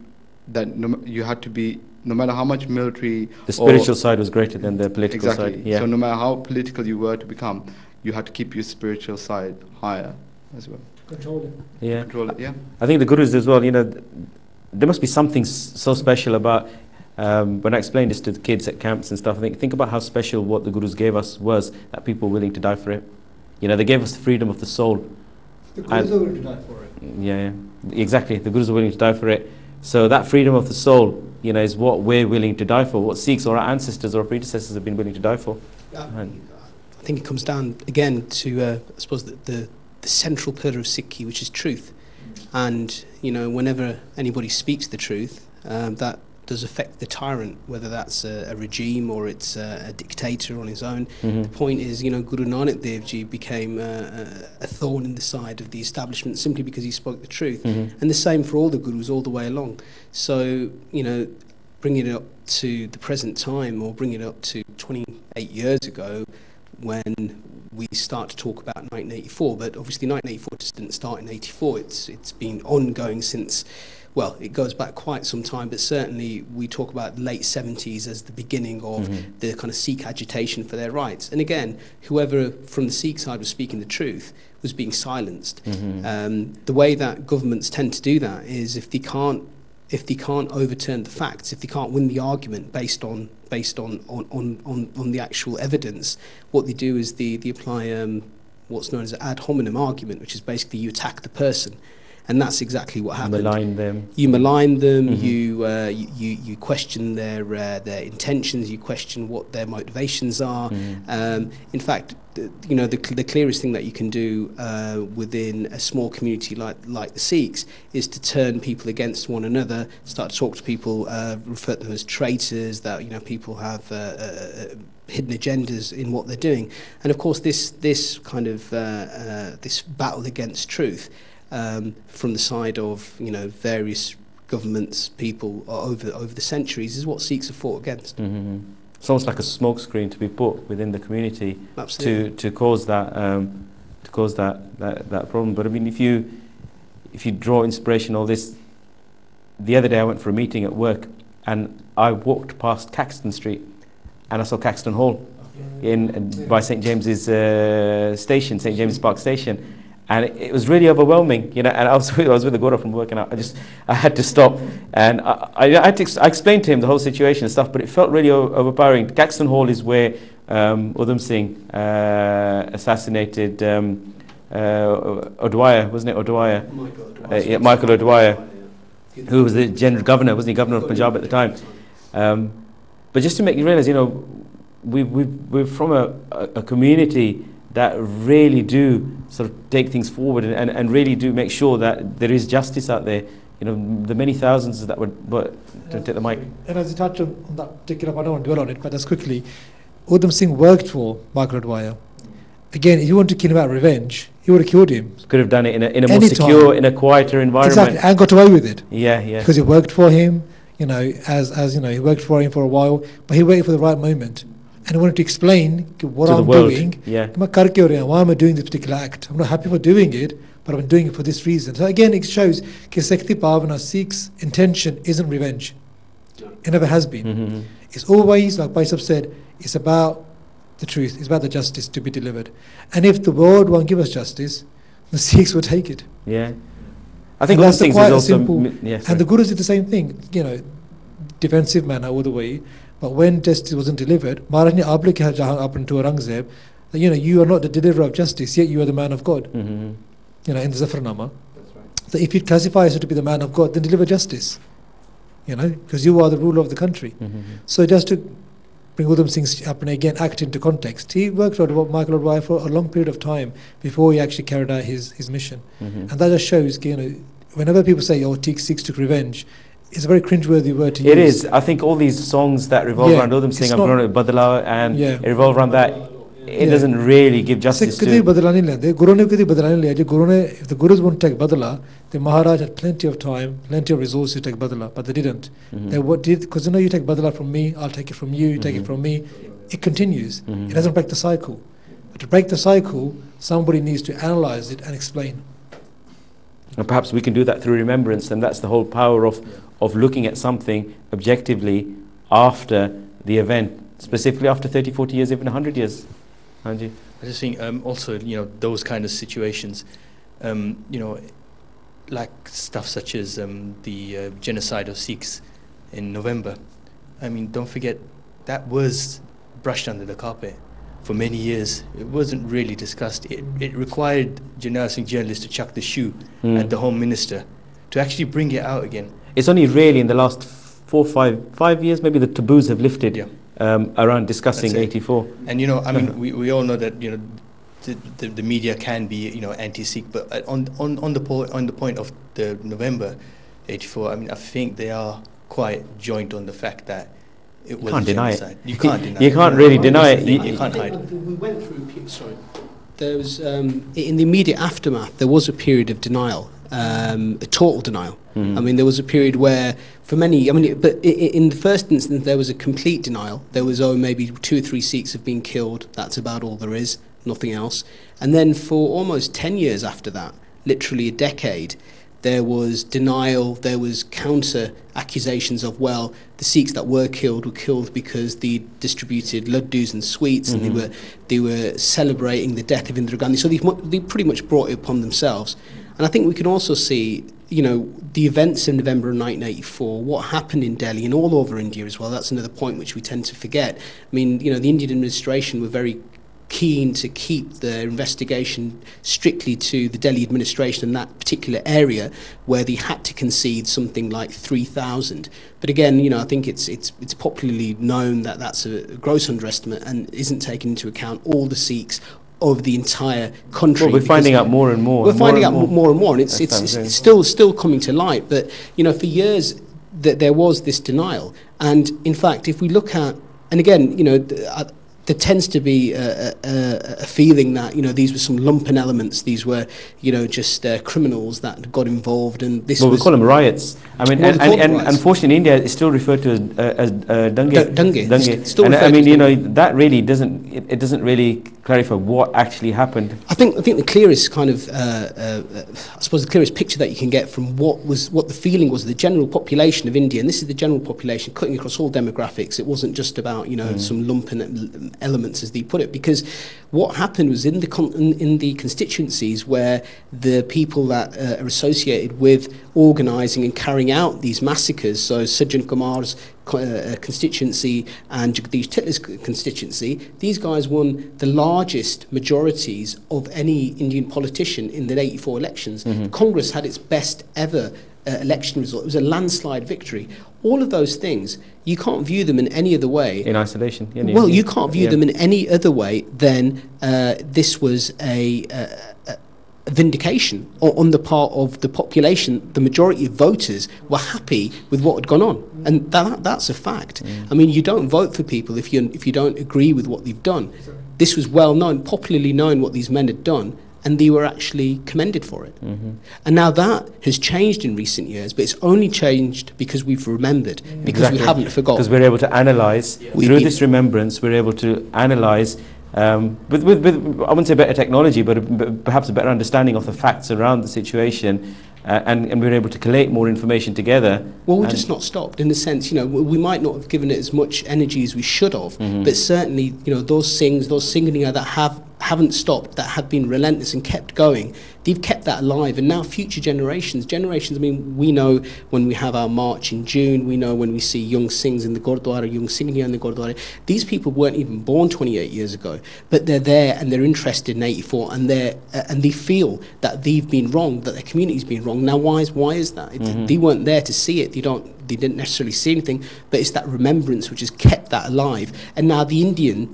had to be, no matter how much military... The spiritual side was greater than the political side. Exactly. Yeah. So no matter how political you were to become, you had to keep your spiritual side higher as well. Control it. Yeah. Control it, yeah. I think the Gurus as well, there must be something so special about... when I explained this to the kids at camps and stuff, I think about how special what the Gurus gave us was that people were willing to die for it. They gave us the freedom of the soul. The Gurus are willing to die for it. Yeah, exactly. The Gurus are willing to die for it. So that freedom of the soul, is what we're willing to die for, what Sikhs or our ancestors or our predecessors have been willing to die for. I think it comes down, again, to, I suppose, the central pillar of Sikhi, which is truth. And, whenever anybody speaks the truth, that does affect the tyrant, whether that's a regime or it's a dictator on his own. The point is, Guru Nanak Dev Ji became a thorn in the side of the establishment simply because he spoke the truth. And the same for all the Gurus all the way along. So, bring it up to the present time, or bring it up to 28 years ago, when we start to talk about 1984, but obviously 1984 just didn't start in 84. It's been ongoing since, well, it goes back quite some time, but certainly we talk about late 70s as the beginning of the kind of Sikh agitation for their rights. And again, whoever from the Sikh side was speaking the truth was being silenced. The way that governments tend to do that is if they can't overturn the facts, if they can't win the argument based on the actual evidence, what they do is they apply what's known as an ad hominem argument, which is basically you attack the person. And that's exactly what happened. You malign them. You question their intentions. You question what their motivations are. In fact, the clearest thing that you can do within a small community like the Sikhs is to turn people against one another. Start to talk to people, refer to them as traitors. That people have hidden agendas in what they're doing. And of course, this kind of this battle against truth. From the side of various governments, people over the centuries, is what Sikhs have fought against. It's almost like a smokescreen to be put within the community to cause that problem. But I mean, if you draw inspiration, all this. The other day, I went for a meeting at work, and I walked past Caxton Street, and I saw Caxton Hall by St James's station, St James's Park Station. And it was really overwhelming, and I was with the Gurdwara from work, and I had to stop, and I explained to him the whole situation and stuff, but it felt really overpowering. Caxton Hall is where Udham Singh assassinated Odwaya, wasn't it? Odwaya, Michael Odwaya, who was the general governor, wasn't he? Governor of Punjab at the time. But just to make you realise, we're from a community that really do sort of take things forward and really do make sure that there is justice out there. The many thousands that would to take the mic. And as you touched on that particular, I don't want to dwell on it, but just quickly, Udham Singh worked for Michael Odwaya. Again, if you want to kill him out of revenge, he would have killed him. Could have done it in a more secure, in a quieter environment. Exactly, and got away with it. Yeah. Because he worked for him, as he worked for him for a while, but he waited for the right moment. And I wanted to explain what I'm doing. Yeah. Why am I doing this particular act? I'm not happy for doing it, but I'm doing it for this reason. So again, it shows that Sekti Bhavana, Sikh's intention isn't revenge. It never has been. It's always, like Baisab said, it's about the truth. It's about the justice to be delivered. And if the world won't give us justice, the Sikhs will take it. Yeah. I think that's things quite is also simple. And the Gurus did the same thing, defensive manner all the way. But when justice wasn't delivered, Maharaj Abli ke jahan up into Aurangzeb, that you are not the deliverer of justice, yet you are the man of God. In the Zafarnama. That's right. So if you classify yourself to be the man of God, then deliver justice. Because you are the ruler of the country. So just to bring Udham Singh's again act into context. He worked with Michael O'Dwyer for a long period of time before he actually carried out his mission. And that just shows, whenever people say, oh, Sikhs took revenge, it's a very cringeworthy word to use. It is. I think all these songs that revolve around Udham Singh, I've grown up with Badla, and it revolve around that. It doesn't really give justice to. If the Gurus won't take Badla, the Maharaj had plenty of time, plenty of resources to take Badla, but they didn't. They did, because you take Badla from me, I'll take it from you, you take it from me. It continues. It doesn't break the cycle. But to break the cycle, somebody needs to analyze it and explain. And perhaps we can do that through remembrance, and that's the whole power of looking at something objectively after the event, specifically after 30, 40 years, even 100 years. Anji? I just think also, those kind of situations, like stuff such as the genocide of Sikhs in November. I mean, don't forget, that was brushed under the carpet for many years. It wasn't really discussed. It required journalists to chuck the shoe at the Home Minister to actually bring it out again. It's only really in the last 4, 5 years, maybe the taboos have lifted around discussing 84. And I mean, we all know that the media can be anti-Sikh, but on the point of the November 84, I mean, I think they are quite joint on the fact that it was genocide. You can't deny it. You can't really deny it. You can't hide it. We went through. Sorry, there was in the immediate aftermath. There was a period of denial, a total denial. I mean, there was a period where, for many, but in the first instance, there was a complete denial. There was, maybe 2 or 3 Sikhs have been killed. That's about all there is, nothing else. And then for almost 10 years after that, literally a decade, there was denial, there was counter accusations of, well, the Sikhs that were killed because they distributed laddus and sweets, and they were celebrating the death of Indira Gandhi. So they pretty much brought it upon themselves. And I think we can also see, the events in November of 1984, what happened in Delhi and all over India as well. That's another point which we tend to forget. I mean, the Indian administration were very keen to keep the investigation strictly to the Delhi administration in that particular area, where they had to concede something like 3,000. But again, I think it's popularly known that that's a gross underestimate and isn't taking into account all the Sikhs of the entire country. Well, we're finding out more and more. We're finding out more and more, and it's still coming to light. But for years there was this denial, and in fact, if we look at, and again, there tends to be a feeling that these were some lumpen elements. These were just criminals that got involved, and this. Well, we call them riots. I mean, and unfortunately, in India, it's still referred to as dange. Dange. And I mean, that really doesn't really clarify what actually happened. I think the clearest kind of, I suppose, the clearest picture that you can get from what the feeling was of the general population of India, and this is the general population cutting across all demographics. It wasn't just about some lumpen elements, as they put it, because what happened was in the constituencies where the people that are associated with organising and carrying out these massacres, so Sajjan Kumar's constituency and Jagdish Titler's constituency, these guys won the largest majorities of any Indian politician in the 84 elections. Congress had its best ever election result. It was a landslide victory. All of those things, you can't view them in any other way. In isolation. Well, you can't view them in any other way than this was a vindication on the part of the population. The majority of voters were happy with what had gone on, and that's a fact. I mean, you don't vote for people if you don't agree with what they've done. This was well known, popularly known, what these men had done, and they were actually commended for it. And now that has changed in recent years, but it's only changed because we've remembered, because we haven't forgotten. Because we're able to analyse, through this remembrance, we're able to analyse with I wouldn't say better technology, but perhaps a better understanding of the facts around the situation, and we're able to collate more information together. Well, we're just not stopped, in the sense, we might not have given it as much energy as we should have, but certainly, those Singh that haven't stopped, that have been relentless and kept going, they've kept that alive. And now future generations, I mean, we know when we have our march in June, we know when we see young Singhs in the Gurdwara, young Singh in the Gurdwara, these people weren't even born 28 years ago, but they're there and they're interested in 84, and they feel that they've been wrong, that their community's been wrong. Now, why is that? They weren't there to see it. they didn't necessarily see anything, but it's that remembrance which has kept that alive. And now the Indian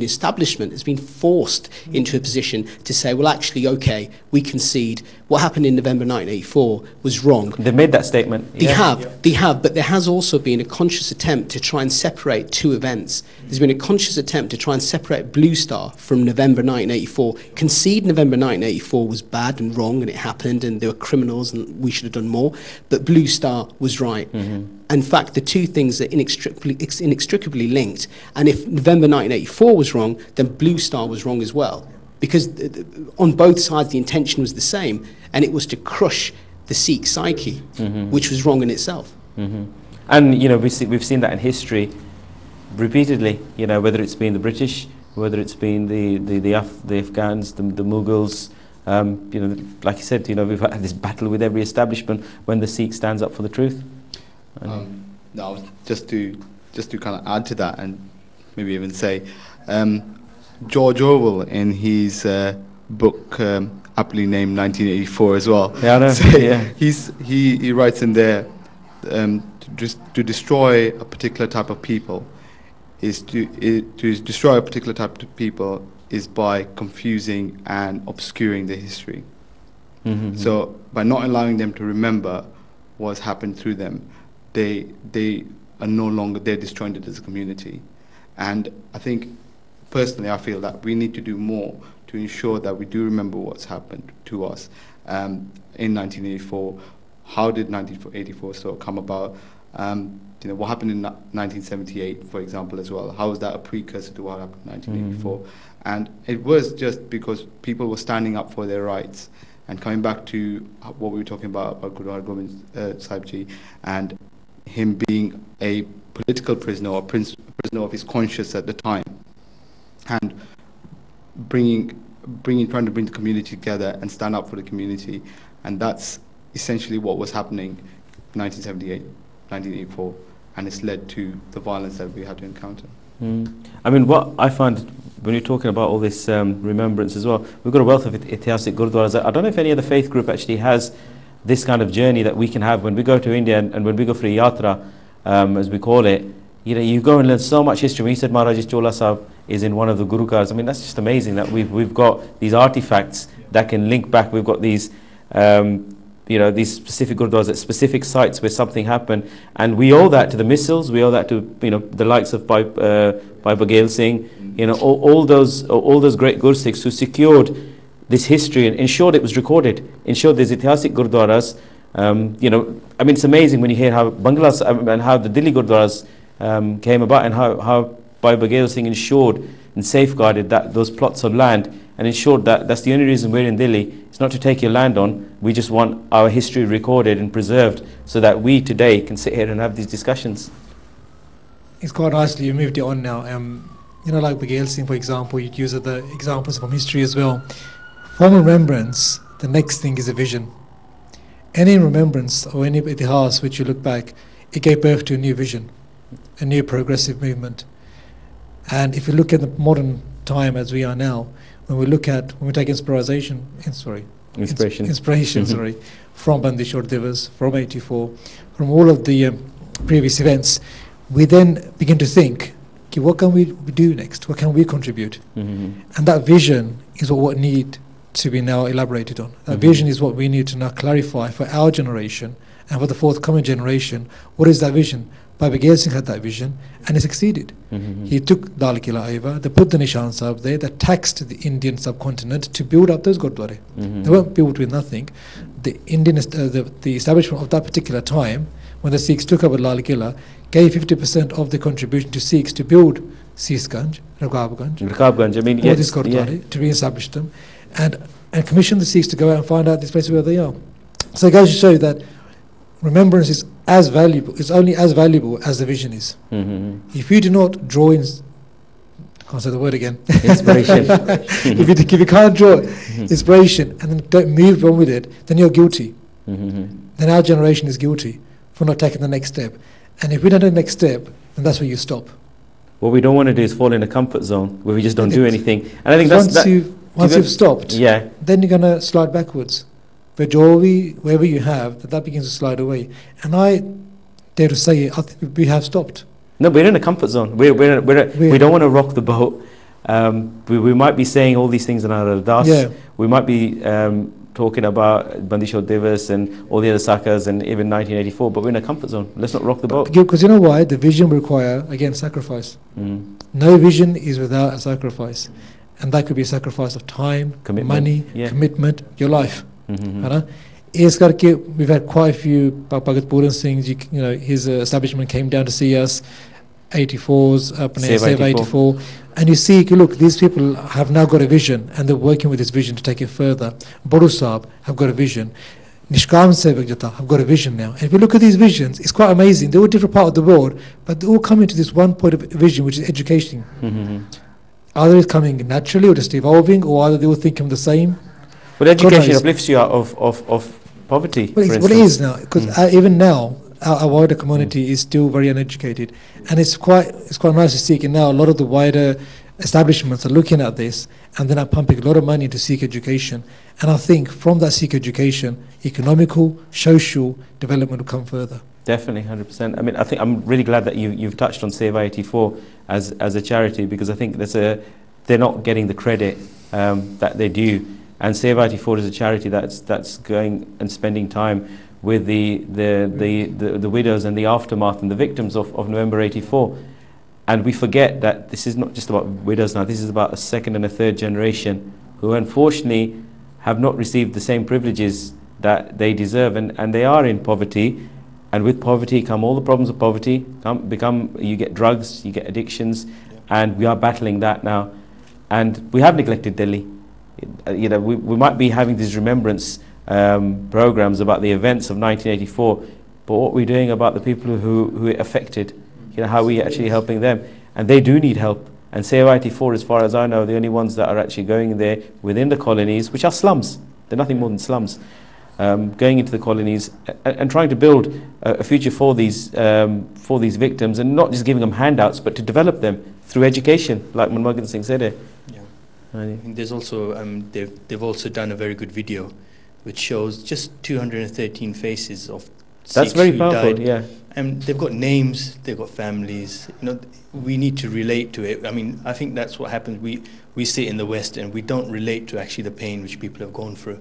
establishment has been forced into a position to say, well, actually, okay, we concede. What happened in November 1984 was wrong. They made that statement. They have, but there has also been a conscious attempt to try and separate two events. There's been a conscious attempt to try and separate Blue Star from November 1984. Concede November 1984 was bad and wrong, and it happened, and there were criminals, and we should have done more. But Blue Star was right. In fact, the two things are inextricably linked. And if November 1984 was wrong, then Blue Star was wrong as well. Because on both sides, the intention was the same, and it was to crush the Sikh psyche, which was wrong in itself. And, you know, we've seen that in history repeatedly, you know, whether it's been the British, whether it's been the Afghans, the Mughals, you know, like you said, you know, we've had this battle with every establishment when the Sikh stands up for the truth. No, just to kind of add to that, and maybe even say, George Orwell in his book aptly named 1984 as well. Yeah, I know. So yeah. He writes in there to destroy a particular type of people to destroy a particular type of people is by confusing and obscuring the history. So by not allowing them to remember what's happened through them, they are no longer, they're destroying it as a community. And I think, personally, I feel that we need to do more to ensure that we do remember what's happened to us in 1984. How did 1984 sort of come about? You know, what happened in 1978, for example, as well? How was that a precursor to what happened in 1984? And it was just because people were standing up for their rights. And coming back to what we were talking about Gurdwara Sahib and him being a political prisoner or prisoner of his conscience at the time, and trying to bring the community together and stand up for the community, and that's essentially what was happening in 1978, 1984, and it's led to the violence that we had to encounter. I mean, what I find when you're talking about all this remembrance as well, we've got a wealth of Itihasic Gurdwaras. I don't know if any other faith group actually has this kind of journey that we can have when we go to India and when we go for a yatra, as we call it. You know, you go and learn so much history. When you said Maharaja Chola Sahib is in one of the Gurukars, I mean, that's just amazing that we've got these artifacts that can link back. We've got these, you know, these specific Gurdwaras at specific sites where something happened, and we owe that to the missiles. We owe that to, you know, the likes of Bhai Gale Singh, you know, all those great Gur Sikhs who secured this history and ensured it was recorded, ensured there's Itihasic Gurdwaras. You know, I mean, it's amazing when you hear how Banglas and how the Delhi Gurdwaras came about, and how Bhai Gale Singh ensured and safeguarded those plots of land, and ensured that that's the only reason we're in Delhi. It's not to take your land on. We just want our history recorded and preserved so that we today can sit here and have these discussions. It's quite nicely you moved it on now. You know, like Gale Singh, for example, you'd use other examples from history as well. From remembrance, the next thing is a vision. Any remembrance or any itihas which you look back, it gave birth to a new vision, a new progressive movement. And if you look at the modern time as we are now, when we take inspiration, from Bandi Divas, from 84, from all of the previous events, we then begin to think, okay, what can we do next? What can we contribute? And that vision is what need to be now elaborated on. That vision is what we need to now clarify for our generation and for the forthcoming generation. What is that vision? Baba Gale Singh had that vision, and he succeeded. He took Dal Kila over, they put the Nishan Sahib there, they taxed the Indian subcontinent to build up those Gurdwara. They weren't built with nothing. The Indian, the establishment of that particular time, when the Sikhs took over Lal Kila, gave 50% of the contribution to Sikhs to build Sisganj, Rakabganj, I mean, all these Gurdwara, to re-establish them, and commission the Sikhs to go out and find out these places where they are. So it goes to show that remembrance is as valuable, it's only as valuable as the vision is. If you do not draw in, can't say the word again, inspiration. if you can't draw inspiration and then don't move on with it, then you're guilty. Then our generation is guilty for not taking the next step. And if we don't do the next step, then that's where you stop. What we don't want to do is fall in a comfort zone where we just don't do anything. And I think once you've stopped, then you're going to slide backwards. But wherever you have, that begins to slide away. And I dare to say it, I think we have stopped. No, we're in a comfort zone. We don't want to rock the boat. We might be saying all these things in our ardas. Yeah. We might be talking about Bandi Chhor Divas and all the other sakas and even 1984, but we're in a comfort zone. Let's not rock the boat. Because you know why? The vision will require, again, sacrifice. No vision is without a sacrifice. And that could be a sacrifice of time, Commitment. money, Yeah. commitment, your life. Mhm. We've had quite a few Bhagat Puran Singhs, you know, his establishment came down to see us, 84s, Save 84. And you see, look, these people have now got a vision and they're working with this vision to take it further. Boru Sahib have got a vision. Nishkam Sevak Jata have got a vision now. And if you look at these visions, it's quite amazing. They're all different part of the world, but they all come into this one point of vision, which is education. Either it's coming naturally or just evolving, or either they all think of the same. But education uplifts you out of poverty. Well, it is now, because even now, our wider community is still very uneducated, and it's quite nice to see. And now a lot of the wider establishments are looking at this, and they're now pumping a lot of money into Sikh education. And I think from that Sikh education, economical, social development will come further. Definitely, 100%. I mean, I'm really glad that you've touched on Save 84 as a charity, because I think they're not getting the credit that they do. And Save 84 is a charity that's going and spending time with the widows and the aftermath and the victims of November 84. And we forget that this is not just about widows now, this is about a second and a third generation who unfortunately have not received the same privileges that they deserve, and they are in poverty. And with poverty come all the problems of poverty, you get drugs, you get addictions, and we are battling that now. And we have neglected Delhi. You know, we might be having these remembrance programs about the events of 1984, but what we're doing about the people who it affected, you know, how are we actually helping them? And they do need help. And Save 84, as far as I know, are the only ones that are actually going there within the colonies, which are slums. They're nothing more than slums. Going into the colonies and trying to build a future for these victims, and not just giving them handouts, but to develop them through education, like Manmohan Singh said it. And there's also they've also done a very good video, which shows just 213 faces of That's Sikhs very who powerful. died. Yeah. And they've got names, they've got families. You know, we need to relate to it. I mean, I think that's what happens. We sit in the West and we don't relate to actually the pain which people have gone through.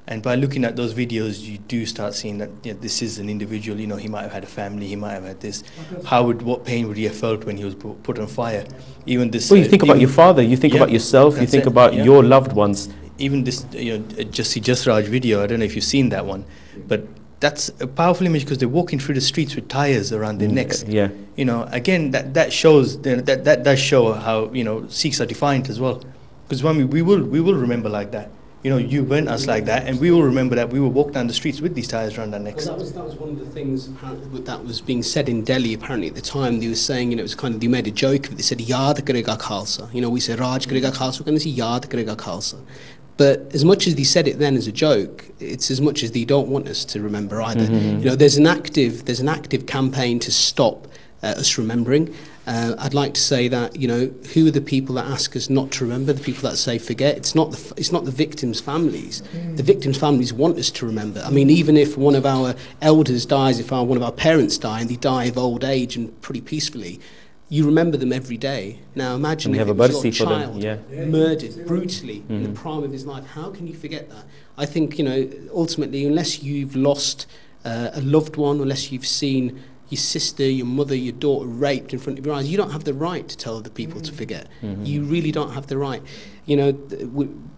And by looking at those videos, you do start seeing that, you know, this is an individual. You know, he might have had a family, he might have had this. What pain would he have felt when he was put on fire? Even this. Well, you think about your father, you think about yourself, you think about your loved ones. Even this, you know, Jasraj video. I don't know if you've seen that one, but that's a powerful image because they're walking through the streets with tires around their necks. Yeah. You know, again, that shows that does show how, you know, Sikhs are defiant as well. Because when we will remember like that. You know, you went us like that, and we will remember that we will walk down the streets with these tires around our necks. Well, that was one of the things apparently that was being said in Delhi. Apparently at the time, they were saying, you know, it was kind of, they made a joke of it. They said, "Yaad karega Khalsa." You know, we say Raj karega Khalsa, we're going to say Yaad karega Khalsa. But as much as they said it then as a joke, it's as much as they don't want us to remember either. You know, there's an active campaign to stop us remembering. I'd like to say that, you know, who are the people that ask us not to remember? The people that say forget. It's not the victims' families. The victims' families want us to remember. I mean, even if one of our elders dies, if one of our parents die, and they die of old age and pretty peacefully, you remember them every day. Now imagine if it was your child murdered brutally in the prime of his life. How can you forget that? I think, you know, ultimately, unless you've lost a loved one, unless you've seen your sister, your mother, your daughter raped in front of your eyes, you don't have the right to tell other people to forget. You really don't have the right. You know,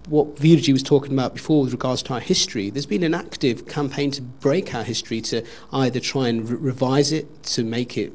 what Virji was talking about before with regards to our history, there's been an active campaign to break our history, to either try and revise it, to make it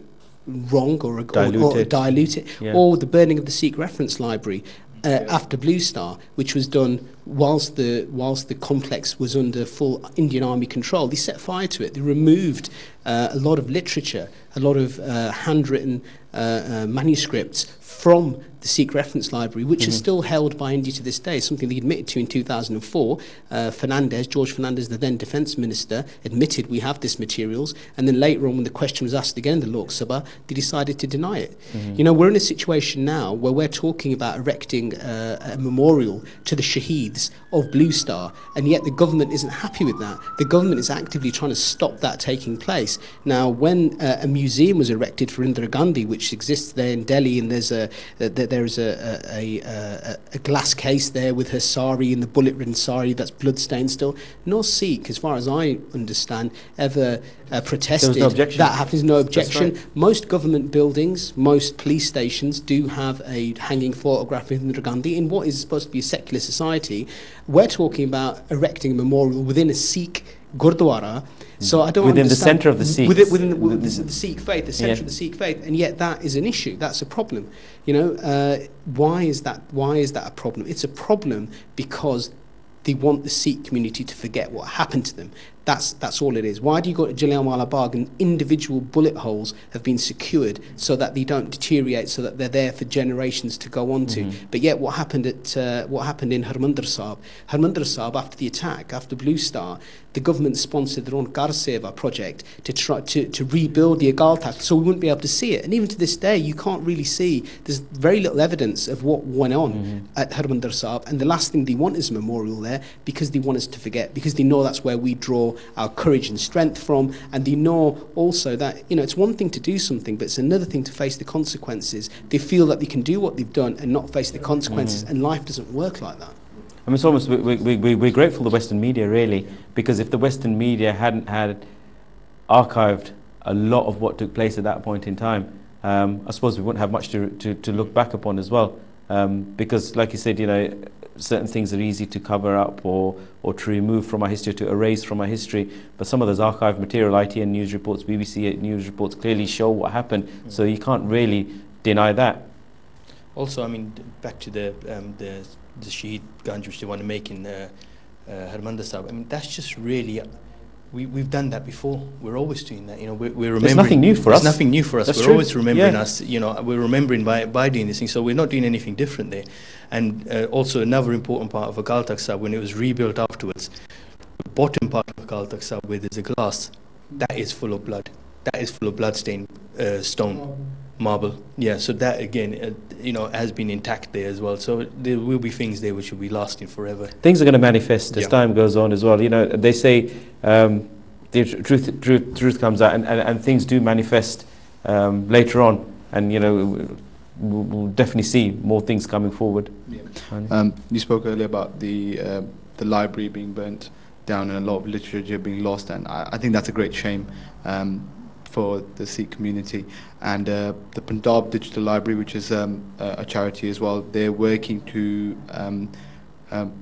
wrong or dilute it, or the burning of the Sikh reference library after Blue Star, which was done whilst the complex was under full Indian Army control. They set fire to it. They removed a lot of literature a lot of handwritten manuscripts from the Sikh reference library, which is still held by India to this day, something they admitted to in 2004. George Fernandez, the then defence minister, admitted we have this materials, and then later on when the question was asked again in the Lok Sabha, they decided to deny it. You know, we're in a situation now where we're talking about erecting a memorial to the shaheeds of Blue Star, and yet the government isn't happy with that. The government is actively trying to stop that taking place. Now, when a museum was erected for Indira Gandhi, which exists there in Delhi, and there's a glass case there with her sari and the bullet-ridden sari that's blood-stained still, no Sikh, as far as I understand, ever protested. There was no objection. That happens, no objection. Right. Most government buildings, most police stations do have a hanging photograph of Indira Gandhi in what is supposed to be a secular society. We're talking about erecting a memorial within a Sikh Gurdwara. So I don't within the understand, centre of the Sikhs. within the Sikh faith, the centre of the Sikh faith, and yet that is an issue. That's a problem. You know, why is that? Why is that a problem? It's a problem because they want the Sikh community to forget what happened to them. That's all it is. Why do you go to Jallianwala Bagh and individual bullet holes have been secured so that they don't deteriorate, so that they're there for generations to go on to? But yet, what happened in Harmandir Sahib? Harmandir Sahib, after the attack, after Blue Star, the government sponsored their own Gar Seva project to try to rebuild the Agal Takht, so we wouldn't be able to see it. And even to this day, you can't really see. There's very little evidence of what went on at Harmandir Sahib. And the last thing they want is a memorial there because they want us to forget, because they know that's where we draw our courage and strength from, and they know also that, you know, it's one thing to do something, but it's another thing to face the consequences. They feel that they can do what they've done and not face the consequences, and life doesn't work like that. I mean, it's almost, we're grateful to the Western media, really, because if the Western media hadn't had archived a lot of what took place at that point in time, I suppose we wouldn't have much to look back upon as well. Because, like you said, you know, certain things are easy to cover up or to remove from our history, to erase from our history. But some of those archived material, ITN news reports, BBC news reports, clearly show what happened. So you can't really deny that. Also, I mean, back to the Shaheed Ganj which they want to make in Harmandir Sahib. I mean, that's just really. We've done that before. We're always doing that. You know, we're remembering. There's nothing new for us. There's nothing new for us. That's we're true. always remembering Yeah. us. You know, we're remembering by doing this thing. So we're not doing anything different there. And also another important part of Agal Takht Sahib, when it was rebuilt afterwards, the bottom part of Agal Takht Sahib where there's a glass, that is full of blood. That is full of blood-stained stone, marble. Yeah. So that again, you know, has been intact there as well. So there will be things there which will be lasting forever. Things are going to manifest as time goes on as well. You know, they say. The truth comes out, and things do manifest later on, and you know we'll definitely see more things coming forward. Yeah. You spoke earlier about the library being burnt down and a lot of literature being lost, and I think that's a great shame for the Sikh community. And the Punjab Digital Library, which is a charity as well, they're working to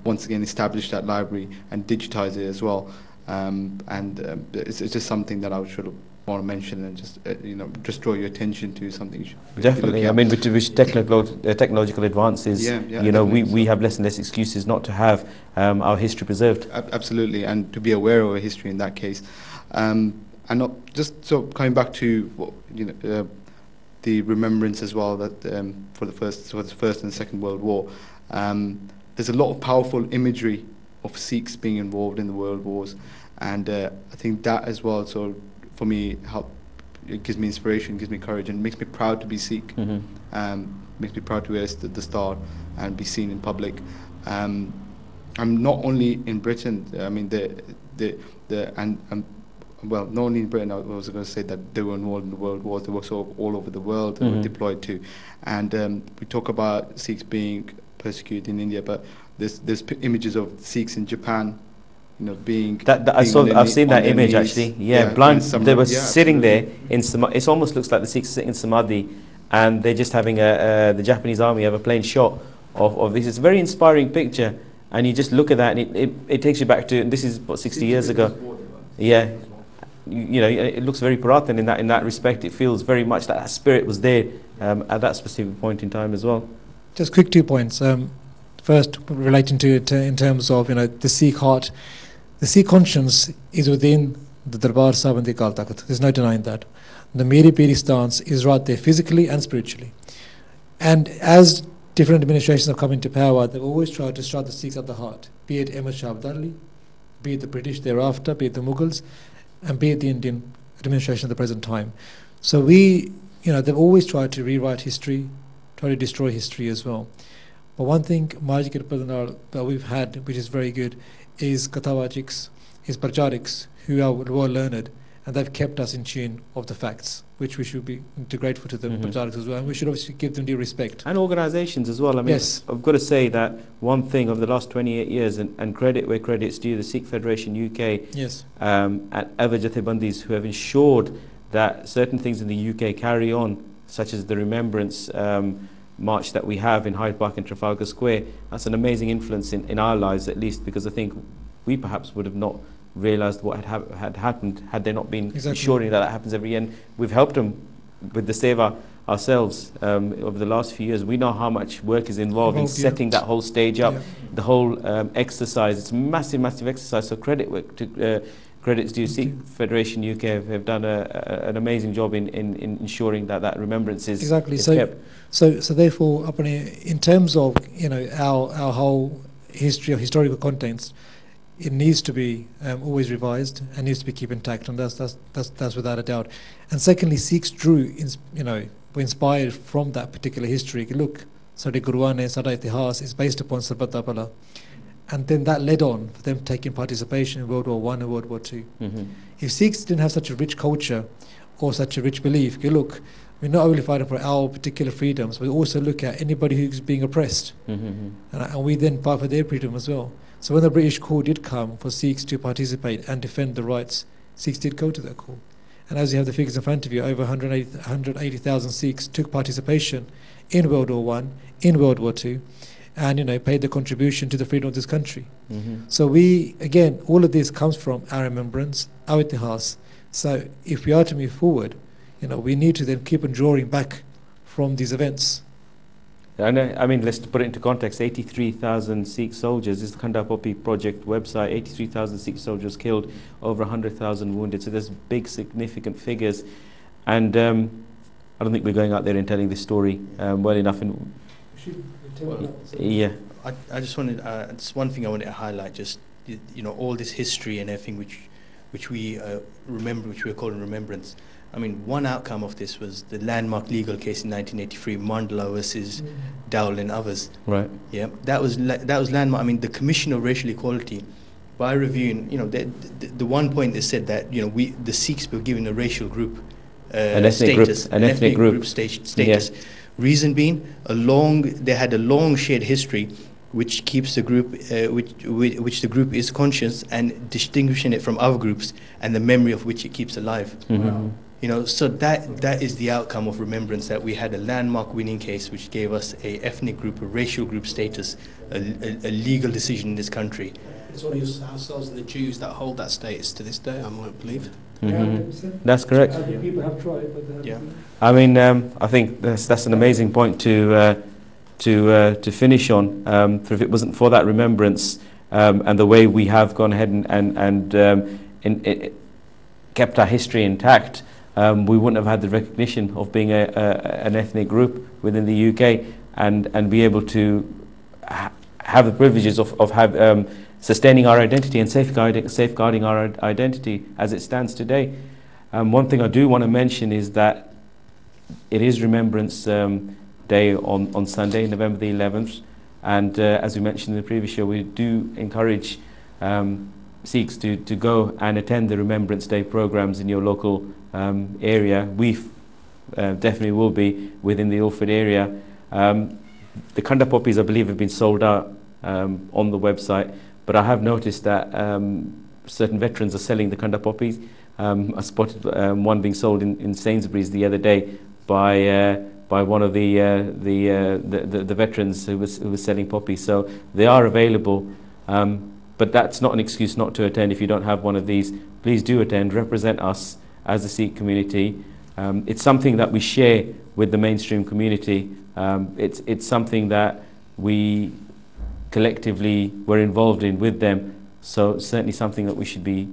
once again establish that library and digitize it as well. It's just something that I would want to mention and just you know, just draw your attention to something. Definitely, I mean, with technological advances, you know, we have less and less excuses not to have our history preserved. Absolutely, and to be aware of our history in that case, and not just so coming back to the remembrance as well, that for the First and Second World War, there's a lot of powerful imagery of Sikhs being involved in the world wars, and I think that as well, so for me, it gives me inspiration, gives me courage, and makes me proud to be Sikh. Makes me proud to wear the star and be seen in public. I'm not only in Britain. I mean, well, not only in Britain. I was going to say that they were involved in the world wars. They were sort of all over the world. They were deployed to, and we talk about Sikhs being persecuted in India, but there's images of Sikhs in Japan, you know, being. I've seen that image actually. Yeah, blind. They were sitting there in it almost looks like the Sikhs sitting in samadhi, and they're just having the Japanese army have a plain shot of this. It's a very inspiring picture, and you just look at that, and it takes you back to, and this is what 60 years ago. Yeah, you know, it looks very Purathan in that respect. It feels very much that spirit was there at that specific point in time as well. Just quick 2 points. First, relating to it in terms of, you know, the Sikh heart, the Sikh conscience is within the Darbar Sahib and the Akal Takht. There's no denying that. The Miri Piri stance is right there physically and spiritually. And as different administrations have come into power, they've always tried to strike the Sikhs at the heart, be it Ahmad Shah Abdali, be it the British thereafter, be it the Mughals, and be it the Indian administration at the present time. So they've always tried to rewrite history, try to destroy history as well. But one thing that we've had, which is very good, is Kathawajiks, is Prachariks, who are well learned, and they've kept us in tune of the facts, which we should be grateful to the Prachariks as well, and we should obviously give them due respect. And organisations as well. I mean, yes. I've got to say that one thing over the last 28 years, and credit where credit's due, the Sikh Federation UK, yes, and other Jathebandis who have ensured that certain things in the UK carry on, such as the Remembrance march that we have in Hyde Park and Trafalgar Square. That's an amazing influence in our lives, at least, because I think we perhaps would have not realised what had happened had they not been ensuring that happens every year. And we've helped them with the Seva ourselves over the last few years. We know how much work is involved in setting that whole stage up, the whole exercise. It's a massive, massive exercise. So credits due. Sikh Federation UK have done an amazing job in ensuring that remembrance is kept. So therefore, in terms of our whole history of historical contents, it needs to be always revised and needs to be kept intact, and that's without a doubt. And secondly, Sikhs were inspired from that particular history. Look, Sade Gurwane, Sada Itihas is based upon Sarbata Pala. And then that led on for them taking participation in World War I and World War II. If Sikhs didn't have such a rich culture or such a rich belief, look, we're not only fighting for our particular freedoms, we also look at anybody who's being oppressed. And we then fight for their freedom as well. So when the British call did come for Sikhs to participate and defend the rights, Sikhs did go to that call. And as you have the figures in front of you, over 180,000 Sikhs took participation in World War I, in World War II, and paid the contribution to the freedom of this country. So all of this comes from our remembrance, our itihas. So if we are to move forward, we need to then keep on drawing back from these events. I mean, let's put it into context. 83,000 Sikh soldiers. This is the Khanda Poppy Project website. 83,000 Sikh soldiers killed, over 100,000 wounded. So there's big, significant figures. And I don't think we're going out there and telling this story well enough. Yeah. I just wanted, just one thing I wanted to highlight, just, all this history and everything which we remember, which we're calling Remembrance. I mean, one outcome of this was the landmark legal case in 1983, Mandla versus Dowell and others. Right. Yeah, that was landmark. I mean, the Commission of Racial Equality, by reviewing, the one point they said that the Sikhs were given a racial group an ethnic group status. Yeah. Reason being, they had a long shared history, which keeps the group, which the group is conscious and distinguishing it from other groups, and the memory of which it keeps alive. Wow. So that is the outcome of Remembrance, that we had a landmark winning case which gave us a ethnic group, a racial group status, a legal decision in this country. It's only ourselves and the Jews that hold that status to this day, I might believe. That's correct. People have tried, but yeah. I mean, I think that's an amazing point to finish on. For if it wasn't for that remembrance and the way we have gone ahead and kept our history intact, we wouldn't have had the recognition of being an ethnic group within the UK and be able to have the privileges of sustaining our identity and safeguarding our identity as it stands today. One thing I do want to mention is that it is Remembrance Day on Sunday, November the 11th, and as we mentioned in the previous show, we do encourage Sikhs to go and attend the Remembrance Day programs in your local area. We definitely will be within the Ilford area. The Khanda poppies, I believe, have been sold out on the website, but I have noticed that certain veterans are selling the Khanda poppies. I spotted one being sold in Sainsbury's the other day by one of the veterans who was selling poppies. So they are available, but that's not an excuse not to attend. If you don't have one of these, please do attend. Represent us as the Sikh community. It's something that we share with the mainstream community. It's something that we collectively were involved in with them. So certainly something that we should be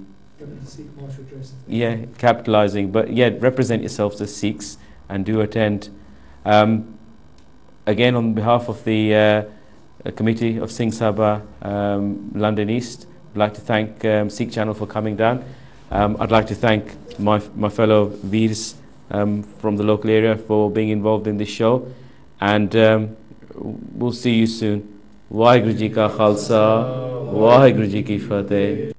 Yeah, capitalizing, but yeah, represent yourselves as Sikhs and do attend. Again, on behalf of the committee of Singh Sabha London East, I'd like to thank Sikh Channel for coming down. I'd like to thank my fellow Veers from the local area for being involved in this show, and we'll see you soon. Waheguru Ji Ka Khalsa, Waheguru Ji Ki Fateh.